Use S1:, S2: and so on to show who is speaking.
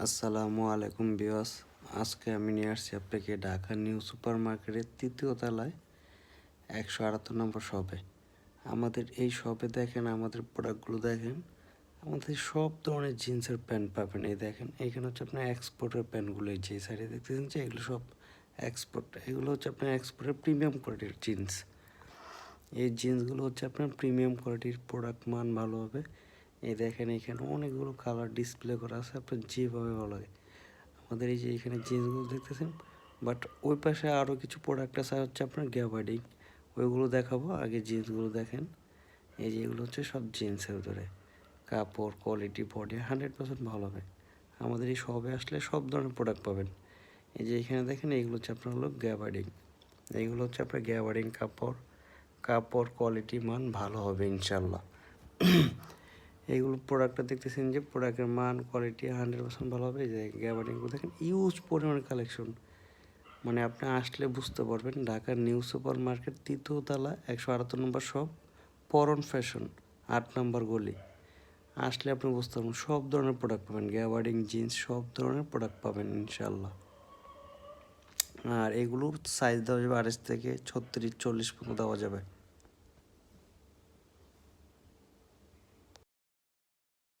S1: আসসালামু আলাইকুম ভিউয়ার্স। আজকে আমি নিয়ে আসছি আপনাকে ঢাকা নিউ সুপার মার্কেটের ৩য় তলায় ১৭৮ নম্বর শপে। আমাদের এই শপে দেখেন, আমাদের প্রোডাক্টগুলো দেখেন, আমাদের সব ধরনের জিন্সের প্যান্ট পাবেন। এই দেখেন, এইখানে হচ্ছে আপনার এক্সপোর্টের প্যান্টগুলো, এই যে সাইডে দেখতেছেন যে এগুলো সব এক্সপোর্ট। এগুলো হচ্ছে আপনার এক্সপোর্টের প্রিমিয়াম কোয়ালিটির জিন্স। এই জিন্সগুলো হচ্ছে আপনার প্রিমিয়াম কোয়ালিটির প্রোডাক্ট, মান ভালো হবে। এই দেখেন, এখানে অনেকগুলো কালার ডিসপ্লে করা আছে, আপনার যেভাবে ভালো লাগে। আমাদের এই যে এখানে জিন্সগুলো দেখতেছেন, বাট ওই পাশে আরও কিছু প্রোডাক্ট আছে হচ্ছে আপনার গ্যাবার্ডিং, ওইগুলো দেখাবো। আগে জিন্সগুলো দেখেন। এই যে এগুলো হচ্ছে সব জিন্সের ভিতরে, কাপড় কোয়ালিটি বডি 100% ভালো হবে। আমাদের এই শপে আসলে সব ধরনের প্রোডাক্ট পাবেন। এই যে এখানে দেখেন, এইগুলো হচ্ছে আপনার হলো গ্যাবার্ডিং। এইগুলো হচ্ছে আপনার গ্যাবার্ডিং কাপড়, কাপড় কোয়ালিটি মান ভালো হবে ইনশাল্লাহ। এইগুলো প্রোডাক্টটা দেখতেছেন যে প্রোডাক্টের মান কোয়ালিটি 100% ভালো হবে। যে গ্যাবার্ডিংগুলো দেখেন, ইউজ পরিমাণে কালেকশন, মানে আপনি আসলে বুঝতে পারবেন। ঢাকার নিউ সুপার মার্কেট ৩য় তলা ১৭৮ নম্বর শপ, পরন ফ্যাশন ৮ নম্বর গলি। আসলে আপনি বুঝতে পারবেন, সব ধরনের প্রোডাক্ট পাবেন, গ্যাবার্ডিং জিন্স সব ধরনের প্রোডাক্ট পাবেন ইনশাল্লাহ। আর এগুলোর সাইজ দেওয়া যাবে 28 থেকে 36 40 পর্যন্ত দেওয়া যাবে।